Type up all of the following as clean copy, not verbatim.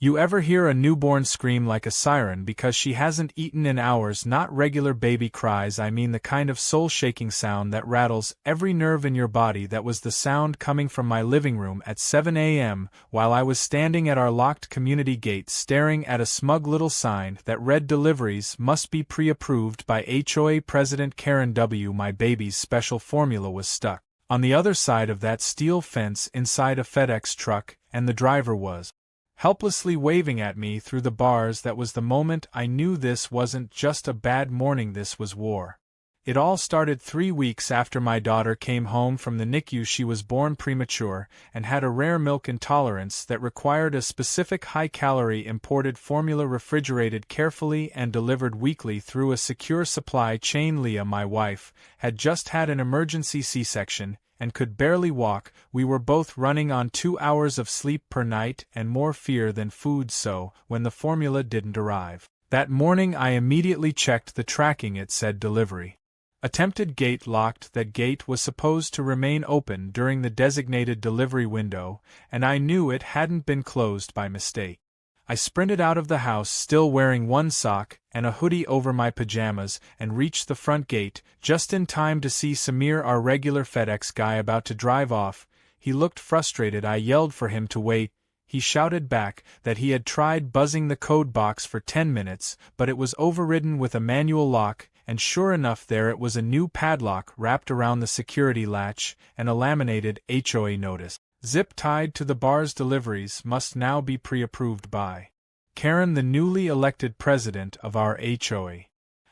You ever hear a newborn scream like a siren because she hasn't eaten in hours? Not regular baby cries, I mean the kind of soul-shaking sound that rattles every nerve in your body. That was the sound coming from my living room at 7 a.m. while I was standing at our locked community gate staring at a smug little sign that read "Deliveries must be pre-approved by HOA President Karen W." My baby's special formula was stuck on the other side of that steel fence inside a FedEx truck, and the driver was helplessly waving at me through the bars. That was the moment I knew this wasn't just a bad morning, this was war. It all started 3 weeks after my daughter came home from the NICU. She was born premature and had a rare milk intolerance that required a specific high-calorie imported formula refrigerated carefully and delivered weekly through a secure supply chain. Leah, my wife, had just had an emergency C-section and could barely walk. We were both running on 2 hours of sleep per night and more fear than food. So, when the formula didn't arrive that morning, I immediately checked the tracking. It said delivery attempted, gate locked. That gate was supposed to remain open during the designated delivery window, and I knew it hadn't been closed by mistake. I sprinted out of the house, still wearing one sock and a hoodie over my pajamas, and reached the front gate, just in time to see Samir, our regular FedEx guy, about to drive off. He looked frustrated. I yelled for him to wait. He shouted back that he had tried buzzing the code box for 10 minutes, but it was overridden with a manual lock, and sure enough, there it was, a new padlock wrapped around the security latch, and a laminated HOA notice zip tied to the bars. Deliveries must now be pre-approved by Karen, the newly elected president of our HOA.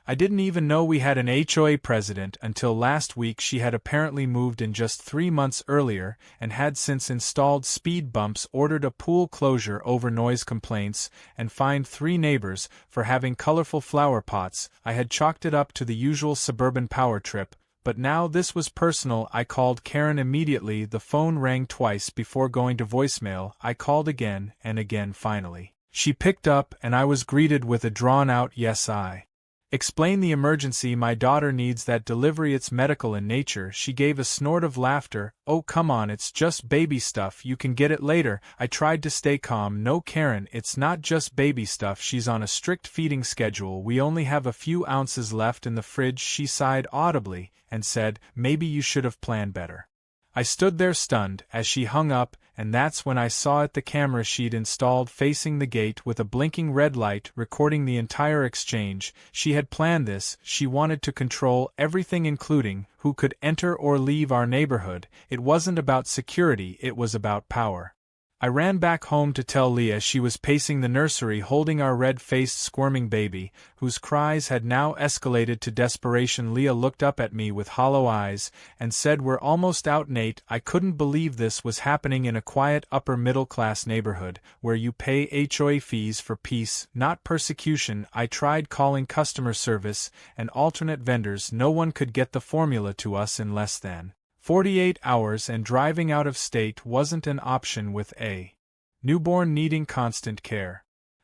I didn't even know we had an HOA president until last week. She had apparently moved in just 3 months earlier and had since installed speed bumps, ordered a pool closure over noise complaints, and fined 3 neighbors for having colorful flower pots. I had chalked it up to the usual suburban power trip, but now this was personal. I called Karen immediately. The phone rang twice before going to voicemail. I called again and again. Finally, she picked up, and I was greeted with a drawn-out "yes, I." Explain the emergency. My daughter needs that delivery. It's medical in nature. She gave a snort of laughter. Oh, come on, it's just baby stuff. You can get it later. I tried to stay calm. No, Karen, it's not just baby stuff. She's on a strict feeding schedule. We only have a few ounces left in the fridge. She sighed audibly and said, "Maybe you should have planned better." I stood there stunned as she hung up, and that's when I saw it, the camera she'd installed facing the gate with a blinking red light recording the entire exchange. She had planned this. She wanted to control everything, including who could enter or leave our neighborhood. It wasn't about security, it was about power. I ran back home to tell Leah. She was pacing the nursery holding our red-faced squirming baby, whose cries had now escalated to desperation. Leah looked up at me with hollow eyes and said, "We're almost out, Nate." I couldn't believe this was happening in a quiet upper-middle-class neighborhood, where you pay HOA fees for peace, not persecution. I tried calling customer service and alternate vendors. No one could get the formula to us in less than 48 hours, and driving out of state wasn't an option with a newborn needing constant care.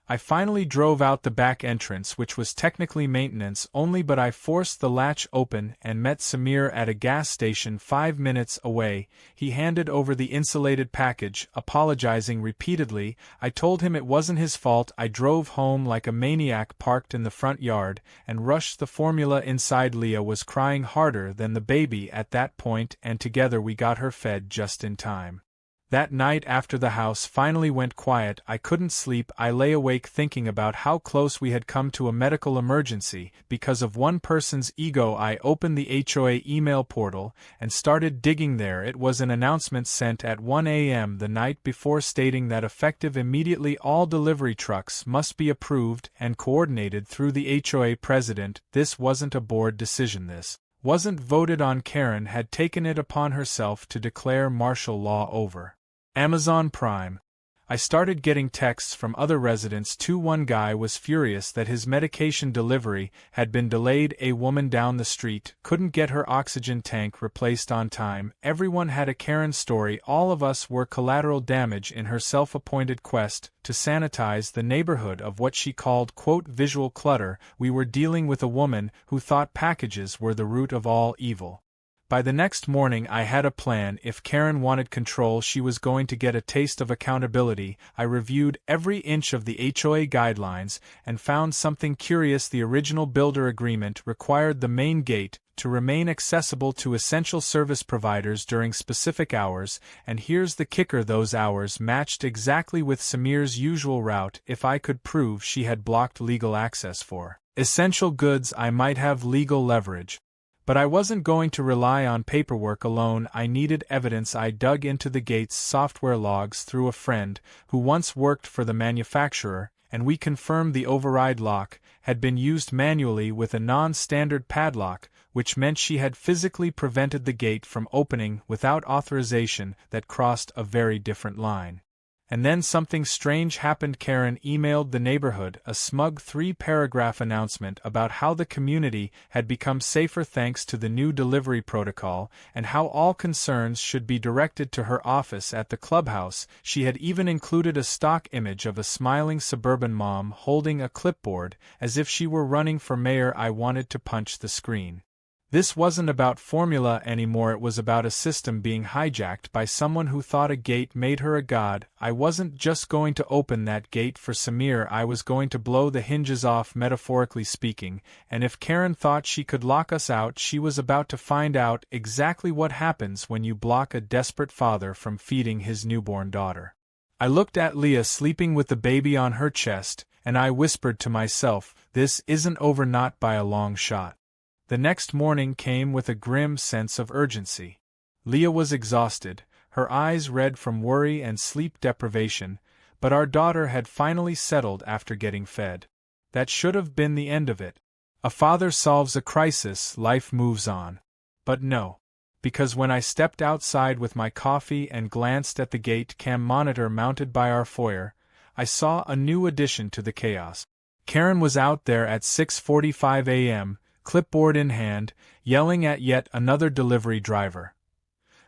I finally drove out the back entrance, which was technically maintenance only, but I forced the latch open and met Samir at a gas station 5 minutes away. He handed over the insulated package, apologizing repeatedly. I told him it wasn't his fault. I drove home like a maniac, parked in the front yard, and rushed the formula inside. Leah was crying harder than the baby at that point, and together we got her fed just in time. That night, after the house finally went quiet, I couldn't sleep. I lay awake thinking about how close we had come to a medical emergency. Because of one person's ego, I opened the HOA email portal and started digging there. It was an announcement sent at 1 a.m. the night before stating that effective immediately all delivery trucks must be approved and coordinated through the HOA president. This wasn't a board decision. This wasn't voted on. Karen had taken it upon herself to declare martial law over Amazon Prime. I started getting texts from other residents too. One guy was furious that his medication delivery had been delayed. A woman down the street couldn't get her oxygen tank replaced on time. Everyone had a Karen story. All of us were collateral damage in her self-appointed quest to sanitize the neighborhood of what she called, quote, visual clutter. We were dealing with a woman who thought packages were the root of all evil. By the next morning I had a plan. If Karen wanted control, she was going to get a taste of accountability. I reviewed every inch of the HOA guidelines and found something curious. The original builder agreement required the main gate to remain accessible to essential service providers during specific hours, and here's the kicker: those hours matched exactly with Samir's usual route. If I could prove she had blocked legal access for essential goods, I might have legal leverage. But I wasn't going to rely on paperwork alone. I needed evidence. I dug into the gate's software logs through a friend who once worked for the manufacturer, and we confirmed the override lock had been used manually with a non-standard padlock, which meant she had physically prevented the gate from opening without authorization. That crossed a very different line. And then something strange happened. Karen emailed the neighborhood a smug 3-paragraph announcement about how the community had become safer thanks to the new delivery protocol, and how all concerns should be directed to her office at the clubhouse. She had even included a stock image of a smiling suburban mom holding a clipboard, as if she were running for mayor. I wanted to punch the screen. This wasn't about formula anymore. It was about a system being hijacked by someone who thought a gate made her a god. I wasn't just going to open that gate for Samir, I was going to blow the hinges off, metaphorically speaking, and if Karen thought she could lock us out, she was about to find out exactly what happens when you block a desperate father from feeding his newborn daughter. I looked at Leah sleeping with the baby on her chest, and I whispered to myself, this isn't over, not by a long shot. The next morning came with a grim sense of urgency. Leah was exhausted, her eyes red from worry and sleep deprivation, but our daughter had finally settled after getting fed. That should have been the end of it. A father solves a crisis, life moves on. But no. Because when I stepped outside with my coffee and glanced at the gate cam monitor mounted by our foyer, I saw a new addition to the chaos. Karen was out there at 6:45 a.m., clipboard in hand, yelling at yet another delivery driver.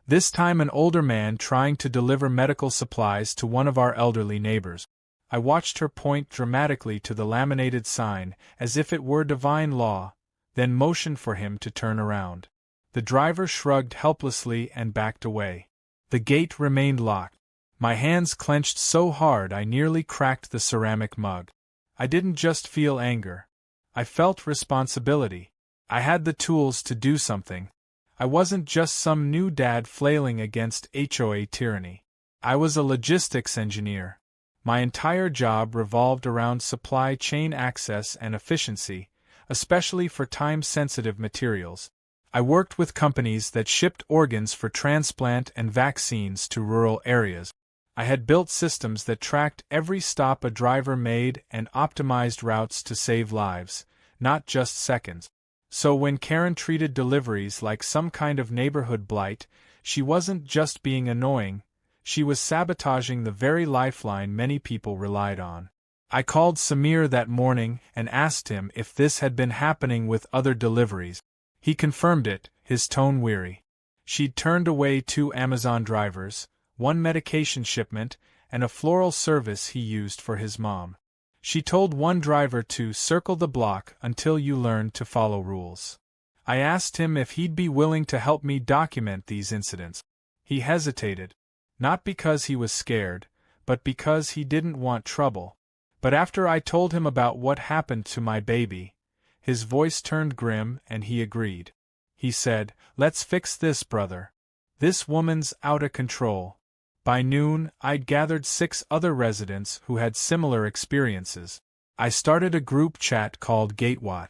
This time an older man trying to deliver medical supplies to one of our elderly neighbors. I watched her point dramatically to the laminated sign, as if it were divine law, then motioned for him to turn around. The driver shrugged helplessly and backed away. The gate remained locked. My hands clenched so hard I nearly cracked the ceramic mug. I didn't just feel anger. I felt responsibility. I had the tools to do something. I wasn't just some new dad flailing against HOA tyranny. I was a logistics engineer. My entire job revolved around supply chain access and efficiency, especially for time-sensitive materials. I worked with companies that shipped organs for transplant and vaccines to rural areas. I had built systems that tracked every stop a driver made and optimized routes to save lives, not just seconds. So when Karen treated deliveries like some kind of neighborhood blight, she wasn't just being annoying, she was sabotaging the very lifeline many people relied on. I called Samir that morning and asked him if this had been happening with other deliveries. He confirmed it, his tone weary. She'd turned away 2 Amazon drivers, 1 medication shipment, and a floral service he used for his mom. She told one driver to circle the block until you learned to follow rules. I asked him if he'd be willing to help me document these incidents. He hesitated, not because he was scared, but because he didn't want trouble. But after I told him about what happened to my baby, his voice turned grim and he agreed. He said, "Let's fix this, brother. This woman's out of control." By noon, I'd gathered 6 other residents who had similar experiences. I started a group chat called GateWat.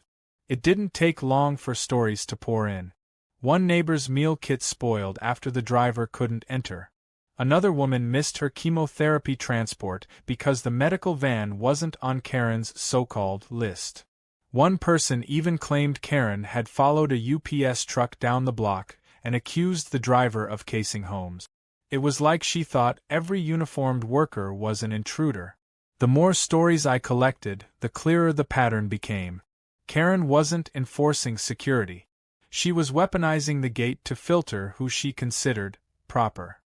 It didn't take long for stories to pour in. One neighbor's meal kit spoiled after the driver couldn't enter. Another woman missed her chemotherapy transport because the medical van wasn't on Karen's so-called list. One person even claimed Karen had followed a UPS truck down the block and accused the driver of casing homes. It was like she thought every uniformed worker was an intruder. The more stories I collected, the clearer the pattern became. Karen wasn't enforcing security. She was weaponizing the gate to filter who she considered proper.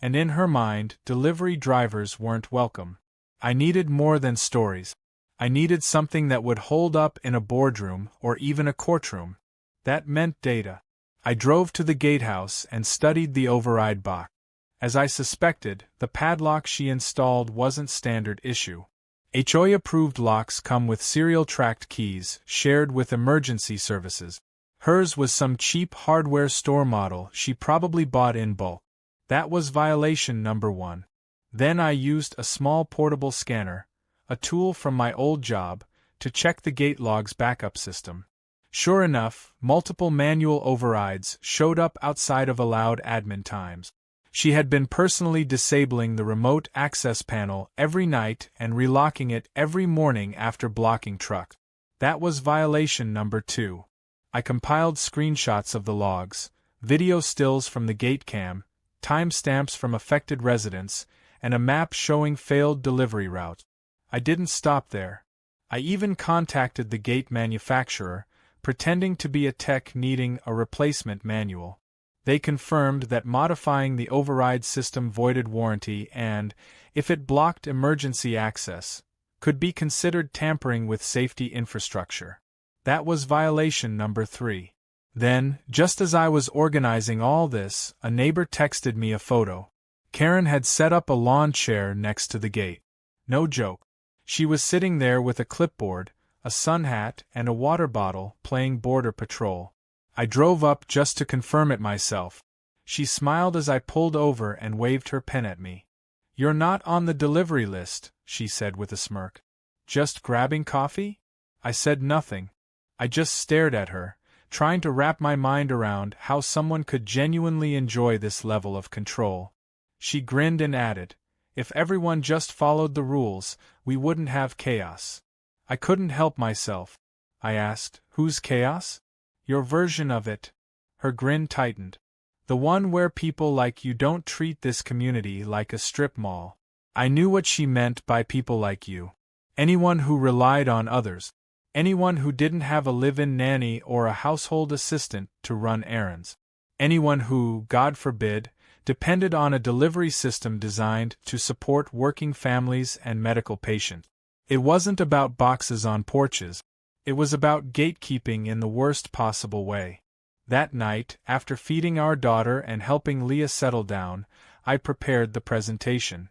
And in her mind, delivery drivers weren't welcome. I needed more than stories. I needed something that would hold up in a boardroom or even a courtroom. That meant data. I drove to the gatehouse and studied the override box. As I suspected, the padlock she installed wasn't standard issue. HOA-approved locks come with serial-tracked keys, shared with emergency services. Hers was some cheap hardware store model she probably bought in bulk. That was violation number 1. Then I used a small portable scanner, a tool from my old job, to check the gate log's backup system. Sure enough, multiple manual overrides showed up outside of allowed admin times. She had been personally disabling the remote access panel every night and relocking it every morning after blocking trucks. That was violation number 2. I compiled screenshots of the logs, video stills from the gate cam, timestamps from affected residents, and a map showing failed delivery routes. I didn't stop there. I even contacted the gate manufacturer, pretending to be a tech needing a replacement manual. They confirmed that modifying the override system voided warranty and, if it blocked emergency access, could be considered tampering with safety infrastructure. That was violation number 3. Then, just as I was organizing all this, a neighbor texted me a photo. Karen had set up a lawn chair next to the gate. No joke. She was sitting there with a clipboard, a sun hat, and a water bottle, playing Border Patrol. I drove up just to confirm it myself. She smiled as I pulled over and waved her pen at me. "You're not on the delivery list," she said with a smirk. "Just grabbing coffee?" I said nothing. I just stared at her, trying to wrap my mind around how someone could genuinely enjoy this level of control. She grinned and added, "If everyone just followed the rules, we wouldn't have chaos." I couldn't help myself. I asked, "Whose chaos?" "Your version of it." Her grin tightened. "The one where people like you don't treat this community like a strip mall." I knew what she meant by people like you. Anyone who relied on others. Anyone who didn't have a live-in nanny or a household assistant to run errands. Anyone who, God forbid, depended on a delivery system designed to support working families and medical patients. It wasn't about boxes on porches. It was about gatekeeping in the worst possible way. That night, after feeding our daughter and helping Leah settle down, I prepared the presentation.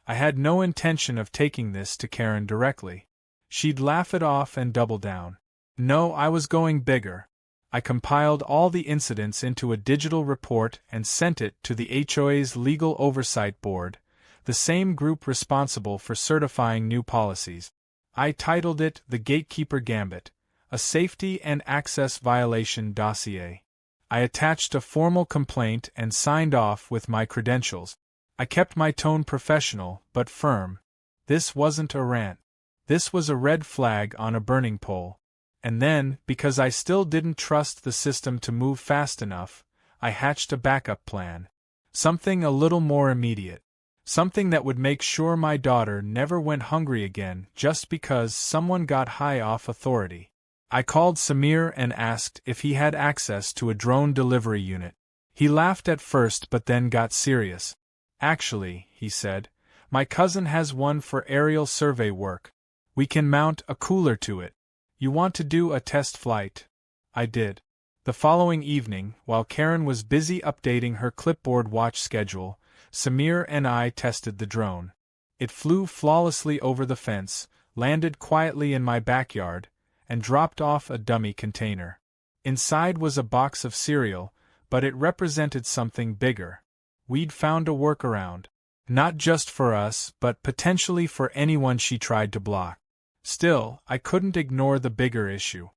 I had no intention of taking this to Karen directly. She'd laugh it off and double down. No, I was going bigger. I compiled all the incidents into a digital report and sent it to the HOA's Legal Oversight Board, the same group responsible for certifying new policies. I titled it The Gatekeeper Gambit, a Safety and Access Violation Dossier. I attached a formal complaint and signed off with my credentials. I kept my tone professional but firm. This wasn't a rant. This was a red flag on a burning pole. And then, because I still didn't trust the system to move fast enough, I hatched a backup plan. Something a little more immediate. Something that would make sure my daughter never went hungry again just because someone got high off authority. I called Samir and asked if he had access to a drone delivery unit. He laughed at first but then got serious. "Actually," he said, "my cousin has one for aerial survey work. We can mount a cooler to it. You want to do a test flight?" I did. The following evening, while Karen was busy updating her clipboard watch schedule, Samir and I tested the drone. It flew flawlessly over the fence, landed quietly in my backyard, and dropped off a dummy container. Inside was a box of cereal, but it represented something bigger. We'd found a workaround. Not just for us, but potentially for anyone she tried to block. Still, I couldn't ignore the bigger issue.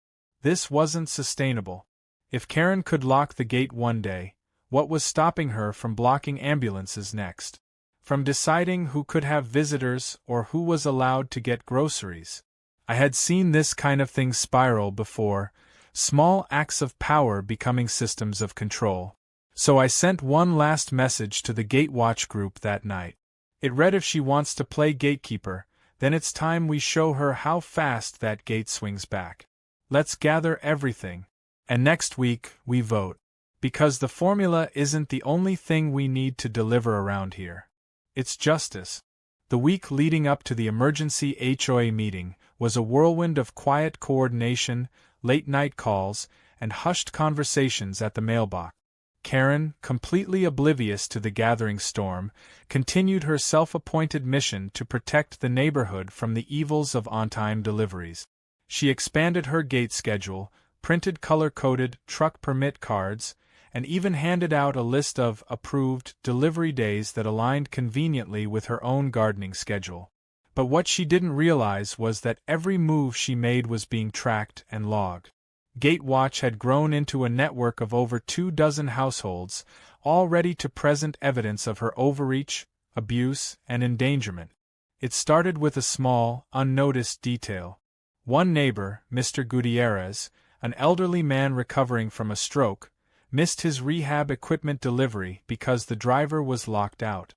This wasn't sustainable. If Karen could lock the gate one day, what was stopping her from blocking ambulances next? From deciding who could have visitors or who was allowed to get groceries? I had seen this kind of thing spiral before, small acts of power becoming systems of control. So I sent one last message to the Gatewatch group that night. It read, "If she wants to play gatekeeper, then it's time we show her how fast that gate swings back. Let's gather everything. And next week, we vote. Because the formula isn't the only thing we need to deliver around here. It's justice." The week leading up to the emergency HOA meeting was a whirlwind of quiet coordination, late-night calls, and hushed conversations at the mailbox. Karen, completely oblivious to the gathering storm, continued her self-appointed mission to protect the neighborhood from the evils of on-time deliveries. She expanded her gate schedule, printed color-coded truck permit cards, and even handed out a list of approved delivery days that aligned conveniently with her own gardening schedule. But what she didn't realize was that every move she made was being tracked and logged. Gatewatch had grown into a network of over 24 households, all ready to present evidence of her overreach, abuse, and endangerment. It started with a small, unnoticed detail. One neighbor, Mr. Gutierrez, an elderly man recovering from a stroke, missed his rehab equipment delivery because the driver was locked out.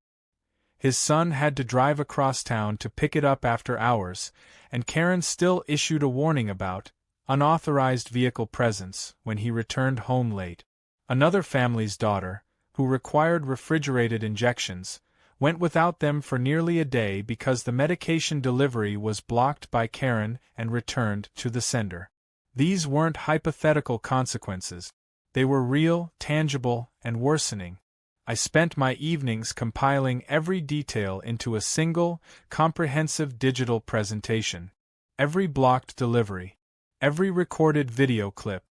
His son had to drive across town to pick it up after hours, and Karen still issued a warning about unauthorized vehicle presence when he returned home late. Another family's daughter, who required refrigerated injections, went without them for nearly a day because the medication delivery was blocked by Karen and returned to the sender. These weren't hypothetical consequences. They were real, tangible, and worsening. I spent my evenings compiling every detail into a single, comprehensive digital presentation. Every blocked delivery, every recorded video clip,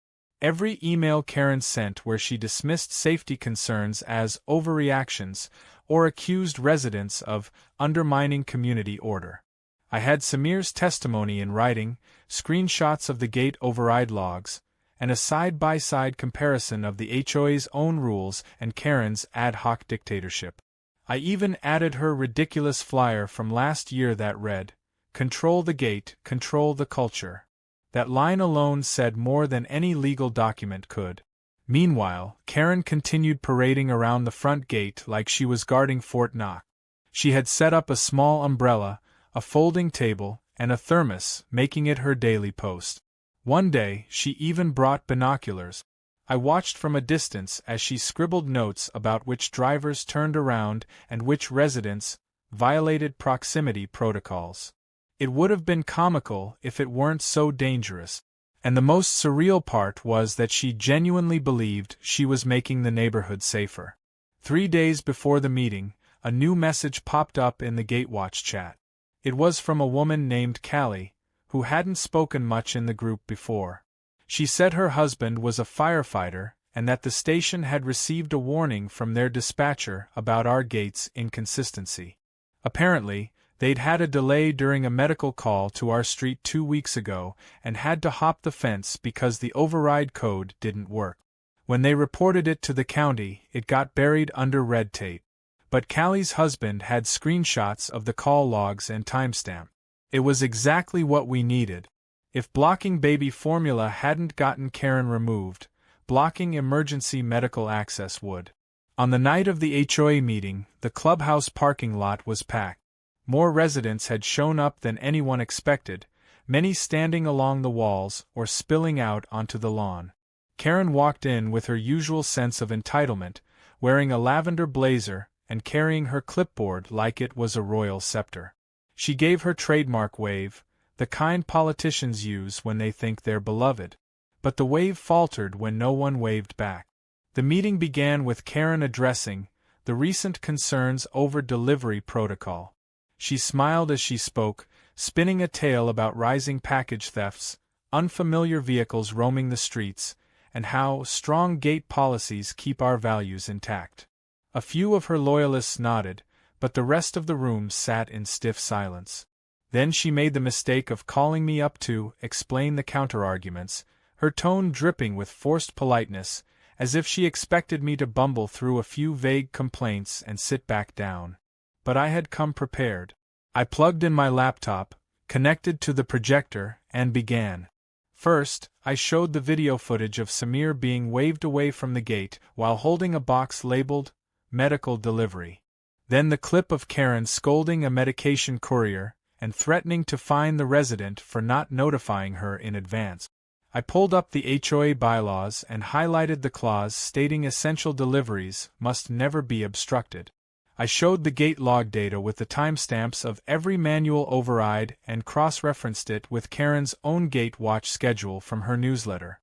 every email Karen sent where she dismissed safety concerns as overreactions or accused residents of undermining community order. I had Samir's testimony in writing, screenshots of the gate override logs, and a side-by-side comparison of the HOA's own rules and Karen's ad hoc dictatorship. I even added her ridiculous flyer from last year that read, "Control the gate, control the culture." That line alone said more than any legal document could. Meanwhile, Karen continued parading around the front gate like she was guarding Fort Knox. She had set up a small umbrella, a folding table, and a thermos, making it her daily post. One day, she even brought binoculars. I watched from a distance as she scribbled notes about which drivers turned around and which residents violated proximity protocols. It would have been comical if it weren't so dangerous. And the most surreal part was that she genuinely believed she was making the neighborhood safer. 3 days before the meeting, a new message popped up in the Gatewatch chat. It was from a woman named Callie, who hadn't spoken much in the group before. She said her husband was a firefighter and that the station had received a warning from their dispatcher about our gate's inconsistency. Apparently, they'd had a delay during a medical call to our street 2 weeks ago and had to hop the fence because the override code didn't work. When they reported it to the county, it got buried under red tape. But Callie's husband had screenshots of the call logs and timestamp. It was exactly what we needed. If blocking baby formula hadn't gotten Karen removed, blocking emergency medical access would. On the night of the HOA meeting, the clubhouse parking lot was packed. More residents had shown up than anyone expected, many standing along the walls or spilling out onto the lawn. Karen walked in with her usual sense of entitlement, wearing a lavender blazer and carrying her clipboard like it was a royal scepter. She gave her trademark wave, the kind politicians use when they think they're beloved. But the wave faltered when no one waved back. The meeting began with Karen addressing the recent concerns over delivery protocol. She smiled as she spoke, spinning a tale about rising package thefts, unfamiliar vehicles roaming the streets, and how strong gate policies keep our values intact. A few of her loyalists nodded, but the rest of the room sat in stiff silence. Then she made the mistake of calling me up to explain the counterarguments, her tone dripping with forced politeness, as if she expected me to bumble through a few vague complaints and sit back down. But I had come prepared. I plugged in my laptop, connected to the projector, and began. First, I showed the video footage of Samir being waved away from the gate while holding a box labeled medical delivery. Then the clip of Karen scolding a medication courier and threatening to fine the resident for not notifying her in advance. I pulled up the HOA bylaws and highlighted the clause stating essential deliveries must never be obstructed. I showed the gate log data with the timestamps of every manual override and cross-referenced it with Karen's own gate watch schedule from her newsletter.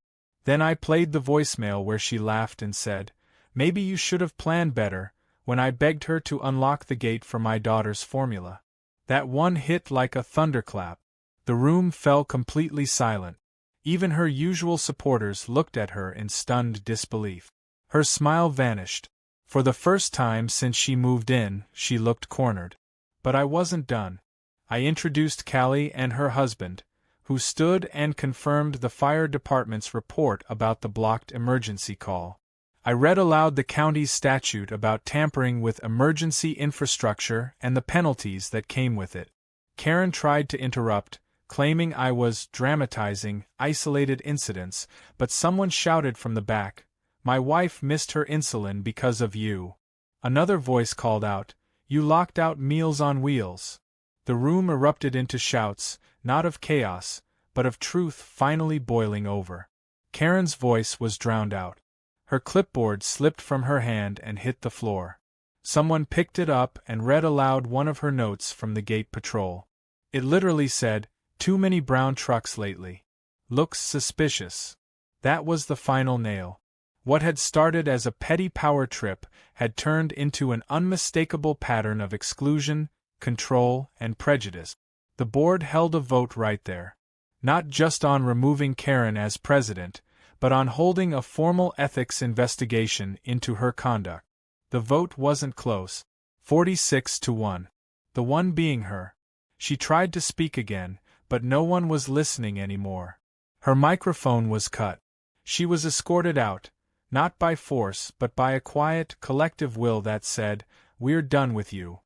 Then I played the voicemail where she laughed and said, "Maybe you should have planned better," when I begged her to unlock the gate for my daughter's formula. That one hit like a thunderclap. The room fell completely silent. Even her usual supporters looked at her in stunned disbelief. Her smile vanished. For the first time since she moved in, she looked cornered. But I wasn't done. I introduced Callie and her husband, who stood and confirmed the fire department's report about the blocked emergency call. I read aloud the county's statute about tampering with emergency infrastructure and the penalties that came with it. Karen tried to interrupt, claiming I was dramatizing isolated incidents, but someone shouted from the back, "My wife missed her insulin because of you." Another voice called out, "You locked out Meals on Wheels." The room erupted into shouts, not of chaos, but of truth finally boiling over. Karen's voice was drowned out. Her clipboard slipped from her hand and hit the floor. Someone picked it up and read aloud one of her notes from the gate patrol. It literally said, "Too many brown trucks lately. Looks suspicious." That was the final nail. What had started as a petty power trip had turned into an unmistakable pattern of exclusion, control, and prejudice. The board held a vote right there. Not just on removing Karen as president, but on holding a formal ethics investigation into her conduct. The vote wasn't close. 46-1. The one being her. She tried to speak again, but no one was listening anymore. Her microphone was cut. She was escorted out, not by force but by a quiet, collective will that said, "We're done with you."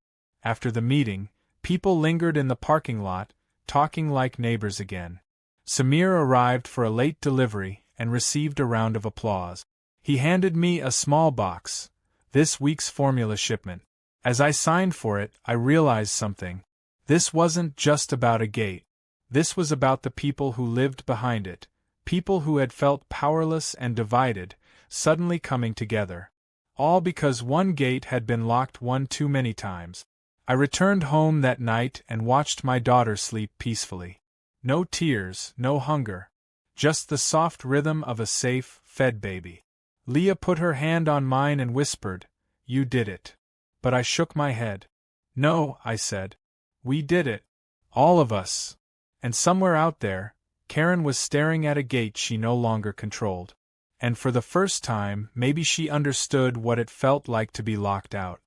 After the meeting, people lingered in the parking lot, talking like neighbors again. Samir arrived for a late delivery and received a round of applause. He handed me a small box, this week's formula shipment. As I signed for it, I realized something. This wasn't just about a gate. This was about the people who lived behind it, people who had felt powerless and divided, suddenly coming together. All because one gate had been locked one too many times. I returned home that night and watched my daughter sleep peacefully. No tears, no hunger. Just the soft rhythm of a safe, fed baby. Leah put her hand on mine and whispered, "You did it." But I shook my head. "No," I said. "We did it. All of us." And somewhere out there, Karen was staring at a gate she no longer controlled. And for the first time, maybe she understood what it felt like to be locked out.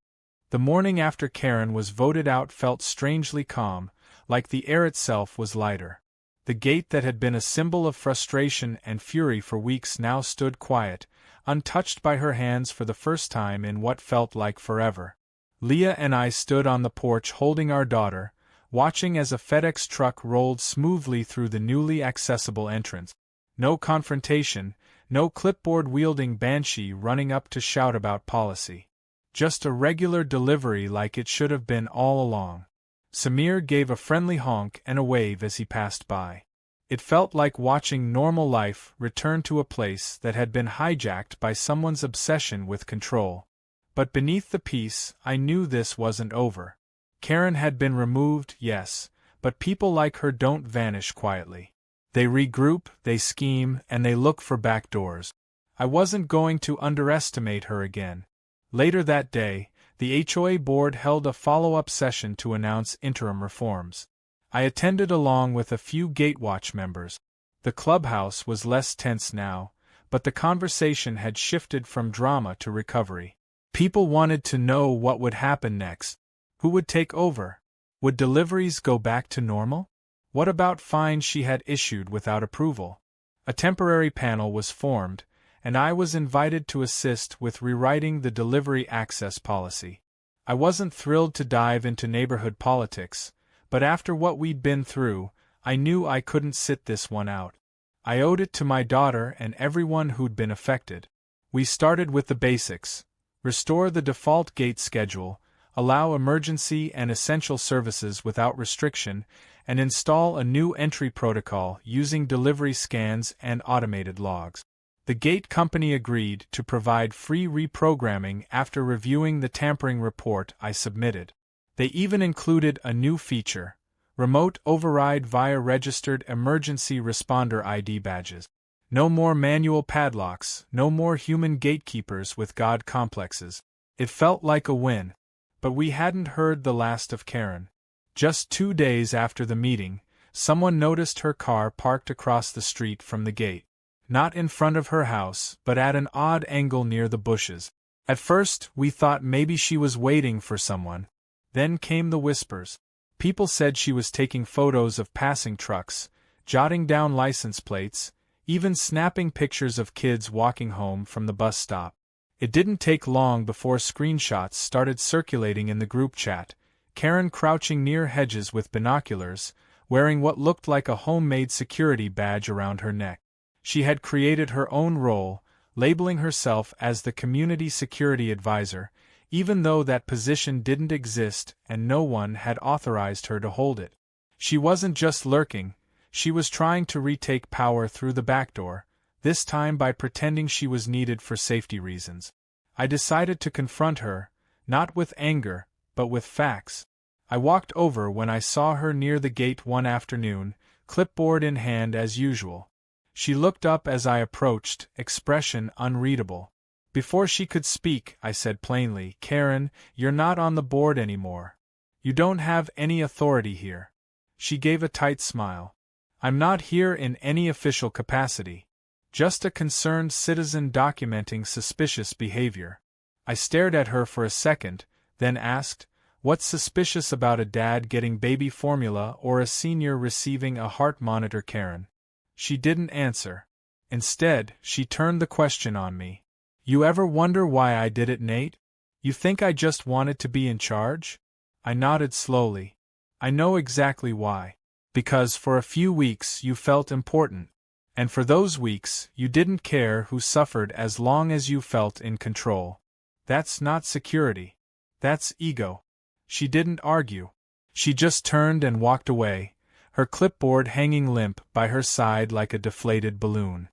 The morning after Karen was voted out felt strangely calm, like the air itself was lighter. The gate that had been a symbol of frustration and fury for weeks now stood quiet, untouched by her hands for the first time in what felt like forever. Leah and I stood on the porch holding our daughter, watching as a FedEx truck rolled smoothly through the newly accessible entrance. No confrontation, no clipboard-wielding banshee running up to shout about policy. Just a regular delivery like it should have been all along. Samir gave a friendly honk and a wave as he passed by. It felt like watching normal life return to a place that had been hijacked by someone's obsession with control. But beneath the peace, I knew this wasn't over. Karen had been removed, yes, but people like her don't vanish quietly. They regroup, they scheme, and they look for back doors. I wasn't going to underestimate her again. Later that day, the HOA board held a follow-up session to announce interim reforms. I attended along with a few Gatewatch members. The clubhouse was less tense now, but the conversation had shifted from drama to recovery. People wanted to know what would happen next. Who would take over? Would deliveries go back to normal? What about fines she had issued without approval? A temporary panel was formed, and I was invited to assist with rewriting the delivery access policy. I wasn't thrilled to dive into neighborhood politics, but after what we'd been through, I knew I couldn't sit this one out. I owed it to my daughter and everyone who'd been affected. We started with the basics: restore the default gate schedule, allow emergency and essential services without restriction, and install a new entry protocol using delivery scans and automated logs. The gate company agreed to provide free reprogramming after reviewing the tampering report I submitted. They even included a new feature: remote override via registered emergency responder ID badges. No more manual padlocks, no more human gatekeepers with God complexes. It felt like a win. But we hadn't heard the last of Karen. Just 2 days after the meeting, someone noticed her car parked across the street from the gate. Not in front of her house, but at an odd angle near the bushes. At first, we thought maybe she was waiting for someone. Then came the whispers. People said she was taking photos of passing trucks, jotting down license plates, even snapping pictures of kids walking home from the bus stop. It didn't take long before screenshots started circulating in the group chat. Karen crouching near hedges with binoculars, wearing what looked like a homemade security badge around her neck. She had created her own role, labeling herself as the Community Security Advisor, even though that position didn't exist and no one had authorized her to hold it. She wasn't just lurking, she was trying to retake power through the back door, this time by pretending she was needed for safety reasons. I decided to confront her, not with anger, but with facts. I walked over when I saw her near the gate one afternoon, clipboard in hand as usual. She looked up as I approached, expression unreadable. Before she could speak, I said plainly, "Karen, you're not on the board anymore. You don't have any authority here." She gave a tight smile. "I'm not here in any official capacity. Just a concerned citizen documenting suspicious behavior." I stared at her for a second, then asked, "What's suspicious about a dad getting baby formula or a senior receiving a heart monitor, Karen?" She didn't answer. Instead, she turned the question on me. "You ever wonder why I did it, Nate? You think I just wanted to be in charge?" I nodded slowly. "I know exactly why. Because for a few weeks you felt important. And for those weeks, you didn't care who suffered as long as you felt in control. That's not security. That's ego." She didn't argue. She just turned and walked away, her clipboard hanging limp by her side like a deflated balloon.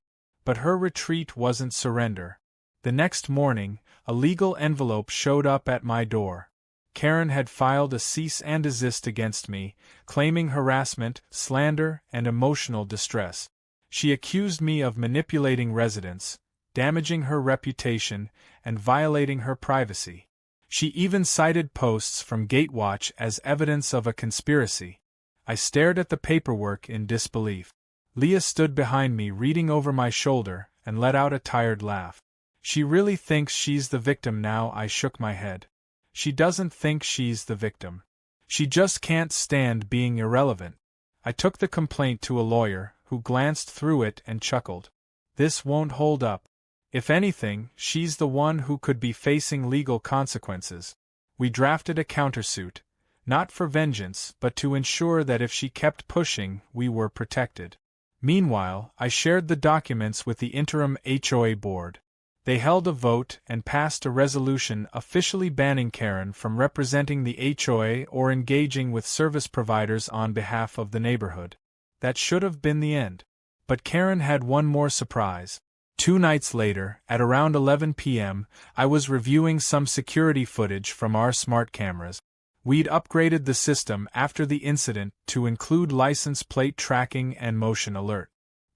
But her retreat wasn't surrender. The next morning, a legal envelope showed up at my door. Karen had filed a cease and desist against me, claiming harassment, slander, and emotional distress. She accused me of manipulating residents, damaging her reputation, and violating her privacy. She even cited posts from Gatewatch as evidence of a conspiracy. I stared at the paperwork in disbelief. Leah stood behind me reading over my shoulder and let out a tired laugh. "She really thinks she's the victim now." I shook my head. "She doesn't think she's the victim. She just can't stand being irrelevant." I took the complaint to a lawyer, who glanced through it and chuckled. "This won't hold up. If anything, she's the one who could be facing legal consequences." We drafted a countersuit, not for vengeance but to ensure that if she kept pushing, we were protected. Meanwhile, I shared the documents with the interim HOA board. They held a vote and passed a resolution officially banning Karen from representing the HOA or engaging with service providers on behalf of the neighborhood. That should have been the end. But Karen had one more surprise. 2 nights later, at around 11 p.m., I was reviewing some security footage from our smart cameras. We'd upgraded the system after the incident to include license plate tracking and motion alert.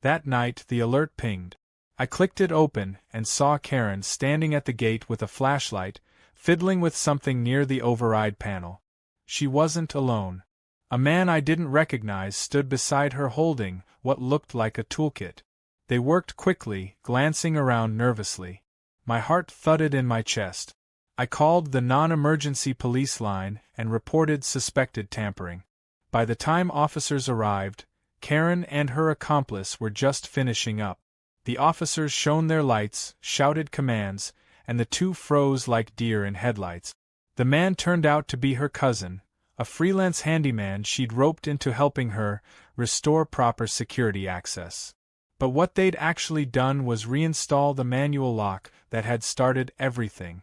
That night, the alert pinged. I clicked it open and saw Karen standing at the gate with a flashlight, fiddling with something near the override panel. She wasn't alone. A man I didn't recognize stood beside her holding what looked like a toolkit. They worked quickly, glancing around nervously. My heart thudded in my chest. I called the non-emergency police line and reported suspected tampering. By the time officers arrived, Karen and her accomplice were just finishing up. The officers shone their lights, shouted commands, and the two froze like deer in headlights. The man turned out to be her cousin, a freelance handyman she'd roped into helping her restore proper security access. But what they'd actually done was reinstall the manual lock that had started everything.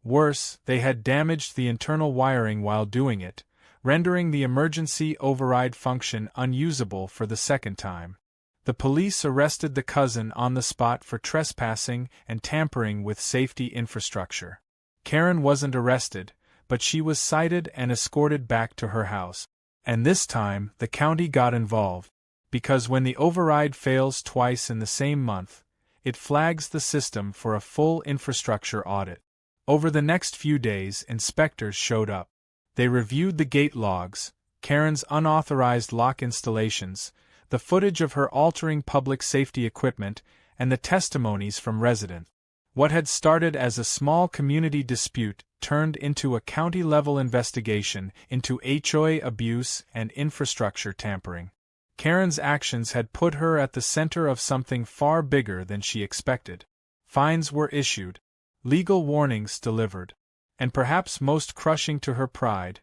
Worse, they had damaged the internal wiring while doing it, rendering the emergency override function unusable for the second time. The police arrested the cousin on the spot for trespassing and tampering with safety infrastructure. Karen wasn't arrested, but she was cited and escorted back to her house. And this time, the county got involved. because when the override fails twice in the same month, it flags the system for a full infrastructure audit. Over the next few days, inspectors showed up. They reviewed the gate logs, Karen's unauthorized lock installations, the footage of her altering public safety equipment, and the testimonies from residents. What had started as a small community dispute turned into a county-level investigation into HOA abuse and infrastructure tampering. Karen's actions had put her at the center of something far bigger than she expected. Fines were issued, legal warnings delivered, and perhaps most crushing to her pride,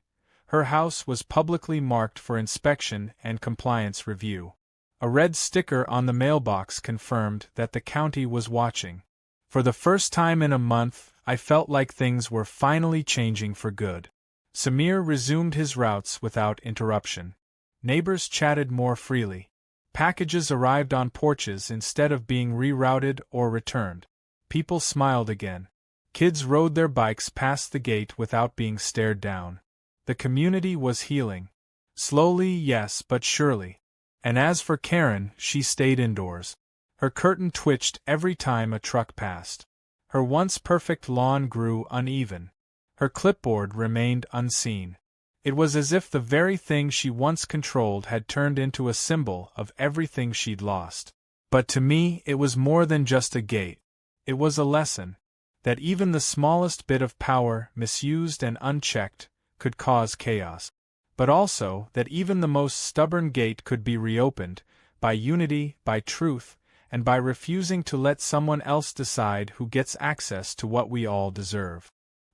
her house was publicly marked for inspection and compliance review. A red sticker on the mailbox confirmed that the county was watching. For the first time in a month, I felt like things were finally changing for good. Samir resumed his routes without interruption. Neighbors chatted more freely. Packages arrived on porches instead of being rerouted or returned. People smiled again. Kids rode their bikes past the gate without being stared down. The community was healing. Slowly, yes, but surely. And as for Karen, she stayed indoors. Her curtain twitched every time a truck passed. Her once perfect lawn grew uneven. Her clipboard remained unseen. It was as if the very thing she once controlled had turned into a symbol of everything she'd lost. But to me, it was more than just a gate. It was a lesson that even the smallest bit of power, misused and unchecked, could cause chaos. But also that even the most stubborn gate could be reopened, by unity, by truth, and by refusing to let someone else decide who gets access to what we all deserve.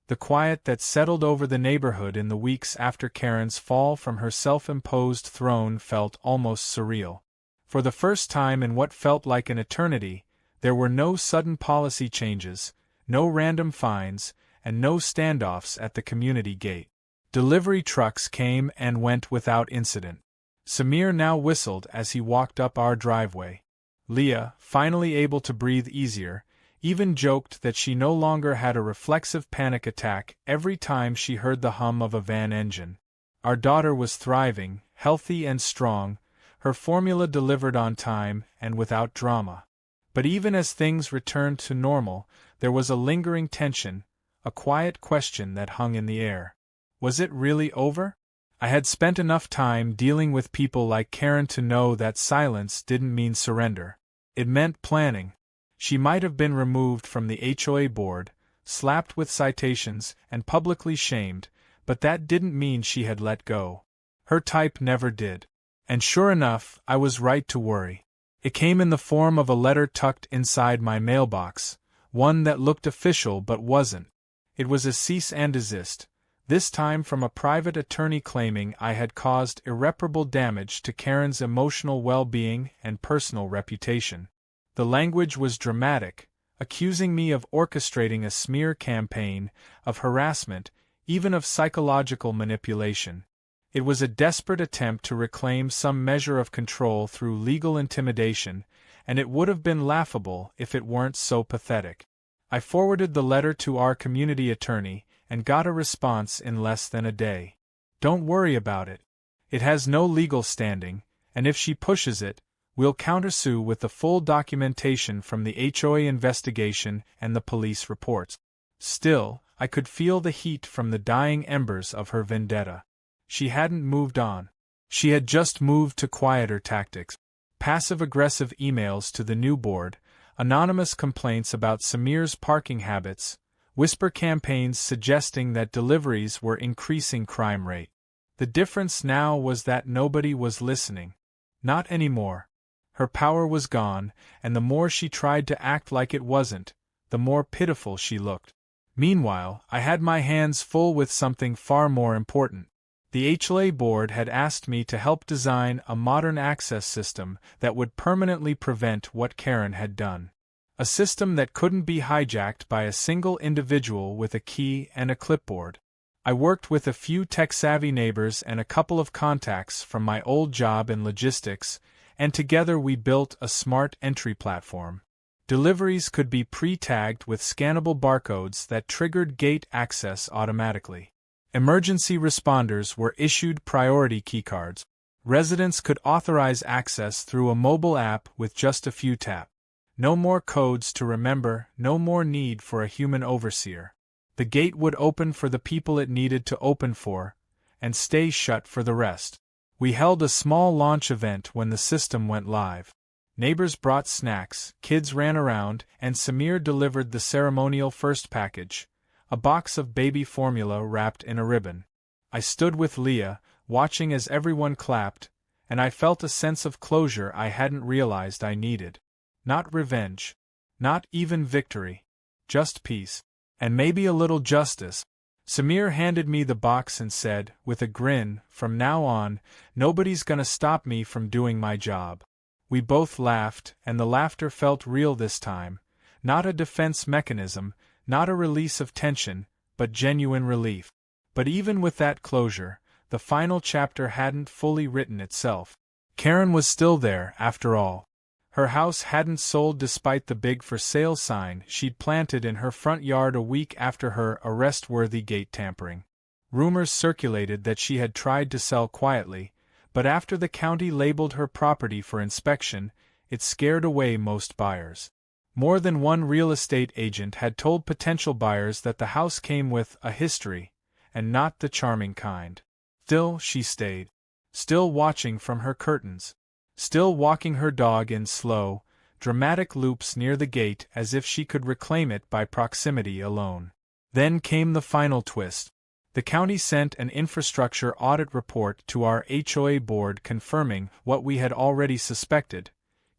The quiet that settled over the neighborhood in the weeks after Karen's fall from her self-imposed throne felt almost surreal. For the first time in what felt like an eternity, there were no sudden policy changes, no random fines, and no standoffs at the community gate. Delivery trucks came and went without incident. Samir now whistled as he walked up our driveway. Leah, finally able to breathe easier, even joked that she no longer had a reflexive panic attack every time she heard the hum of a van engine. Our daughter was thriving, healthy and strong, her formula delivered on time and without drama. But even as things returned to normal, there was a lingering tension, a quiet question that hung in the air. Was it really over? I had spent enough time dealing with people like Karen to know that silence didn't mean surrender. It meant planning. She might have been removed from the HOA board, slapped with citations, and publicly shamed, but that didn't mean she had let go. Her type never did. And sure enough, I was right to worry. It came in the form of a letter tucked inside my mailbox, one that looked official but wasn't. It was a cease and desist, this time from a private attorney claiming I had caused irreparable damage to Karen's emotional well-being and personal reputation. The language was dramatic, accusing me of orchestrating a smear campaign, of harassment, even of psychological manipulation. It was a desperate attempt to reclaim some measure of control through legal intimidation, and it would have been laughable if it weren't so pathetic. I forwarded the letter to our community attorney, and got a response in less than a day. Don't worry about it. It has no legal standing, and if she pushes it, we'll countersue with the full documentation from the HOA investigation and the police reports. Still, I could feel the heat from the dying embers of her vendetta. She hadn't moved on. She had just moved to quieter tactics. Passive-aggressive emails to the new board, anonymous complaints about Samir's parking habits, whisper campaigns suggesting that deliveries were increasing crime rate. The difference now was that nobody was listening. Not anymore. Her power was gone, and the more she tried to act like it wasn't, the more pitiful she looked. Meanwhile, I had my hands full with something far more important. The HOA board had asked me to help design a modern access system that would permanently prevent what Karen had done. A system that couldn't be hijacked by a single individual with a key and a clipboard. I worked with a few tech-savvy neighbors and a couple of contacts from my old job in logistics, and together we built a smart entry platform. Deliveries could be pre-tagged with scannable barcodes that triggered gate access automatically. Emergency responders were issued priority keycards. Residents could authorize access through a mobile app with just a few taps. No more codes to remember, no more need for a human overseer. The gate would open for the people it needed to open for, and stay shut for the rest. We held a small launch event when the system went live. Neighbors brought snacks, kids ran around, and Samir delivered the ceremonial first package, a box of baby formula wrapped in a ribbon. I stood with Leah, watching as everyone clapped, and I felt a sense of closure I hadn't realized I needed. Not revenge. Not even victory. Just peace. And maybe a little justice. Samir handed me the box and said, with a grin, "From now on, nobody's gonna stop me from doing my job." We both laughed, and the laughter felt real this time. Not a defense mechanism, not a release of tension, but genuine relief. But even with that closure, the final chapter hadn't fully written itself. Karen was still there, after all. Her house hadn't sold despite the big for sale sign she'd planted in her front yard a week after her arrest-worthy gate tampering. Rumors circulated that she had tried to sell quietly, but after the county labeled her property for inspection, it scared away most buyers. More than one real estate agent had told potential buyers that the house came with a history, and not the charming kind. Still, she stayed. Still watching from her curtains. Still walking her dog in slow, dramatic loops near the gate as if she could reclaim it by proximity alone. Then came the final twist. The county sent an infrastructure audit report to our HOA board confirming what we had already suspected.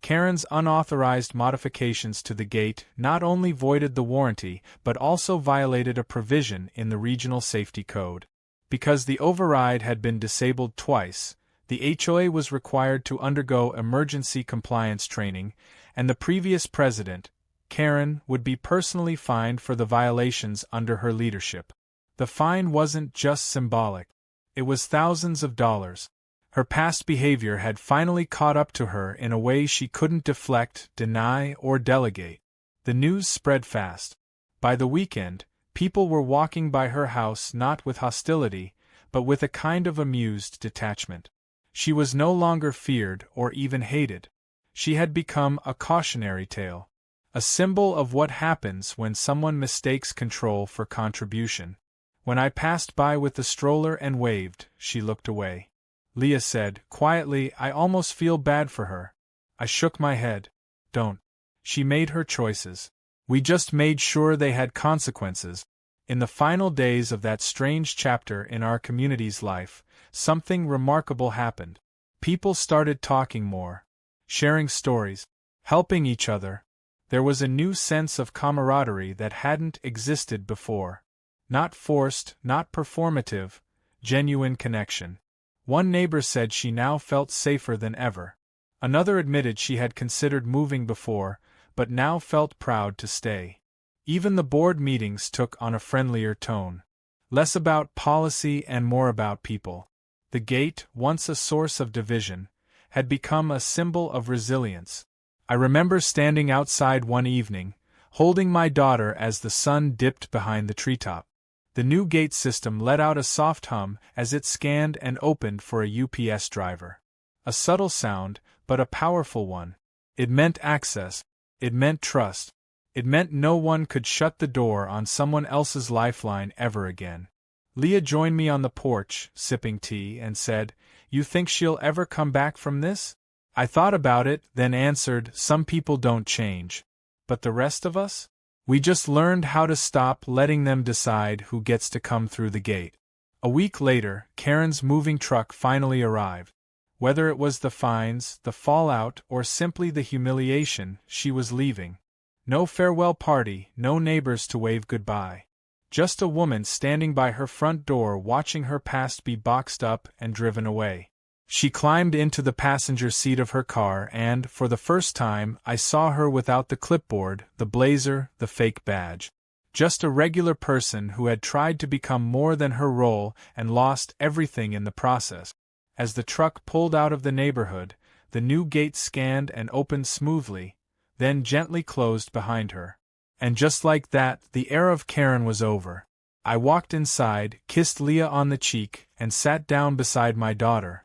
Karen's unauthorized modifications to the gate not only voided the warranty but also violated a provision in the Regional Safety Code. Because the override had been disabled twice, the HOA was required to undergo emergency compliance training, and the previous president, Karen, would be personally fined for the violations under her leadership. The fine wasn't just symbolic. It was thousands of dollars. Her past behavior had finally caught up to her in a way she couldn't deflect, deny, or delegate. The news spread fast. By the weekend, people were walking by her house not with hostility, but with a kind of amused detachment. She was no longer feared or even hated. She had become a cautionary tale. A symbol of what happens when someone mistakes control for contribution. When I passed by with the stroller and waved, she looked away. Leah said, quietly, "I almost feel bad for her." I shook my head. "Don't. She made her choices. We just made sure they had consequences." In the final days of that strange chapter in our community's life, something remarkable happened. People started talking more, sharing stories, helping each other. There was a new sense of camaraderie that hadn't existed before. Not forced, not performative, genuine connection. One neighbor said she now felt safer than ever. Another admitted she had considered moving before, but now felt proud to stay. Even the board meetings took on a friendlier tone. Less about policy and more about people. The gate, once a source of division, had become a symbol of resilience. I remember standing outside one evening, holding my daughter as the sun dipped behind the treetop. The new gate system let out a soft hum as it scanned and opened for a UPS driver. A subtle sound, but a powerful one. It meant access. It meant trust. It meant no one could shut the door on someone else's lifeline ever again. Leah joined me on the porch, sipping tea, and said, "You think she'll ever come back from this?" I thought about it, then answered, "Some people don't change. But the rest of us? We just learned how to stop letting them decide who gets to come through the gate." A week later, Karen's moving truck finally arrived. Whether it was the fines, the fallout, or simply the humiliation, she was leaving. No farewell party, no neighbors to wave goodbye. Just a woman standing by her front door watching her past be boxed up and driven away. She climbed into the passenger seat of her car and, for the first time, I saw her without the clipboard, the blazer, the fake badge. Just a regular person who had tried to become more than her role and lost everything in the process. As the truck pulled out of the neighborhood, the new gate scanned and opened smoothly, then gently closed behind her. And just like that, the era of Karen was over. I walked inside, kissed Leah on the cheek, and sat down beside my daughter.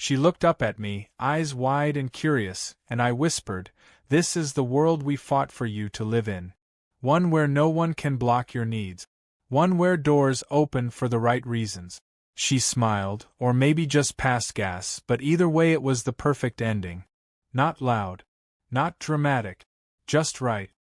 She looked up at me, eyes wide and curious, and I whispered, "This is the world we fought for you to live in. One where no one can block your needs. One where doors open for the right reasons." She smiled, or maybe just passed gas, but either way it was the perfect ending. Not loud. Not dramatic. Just right.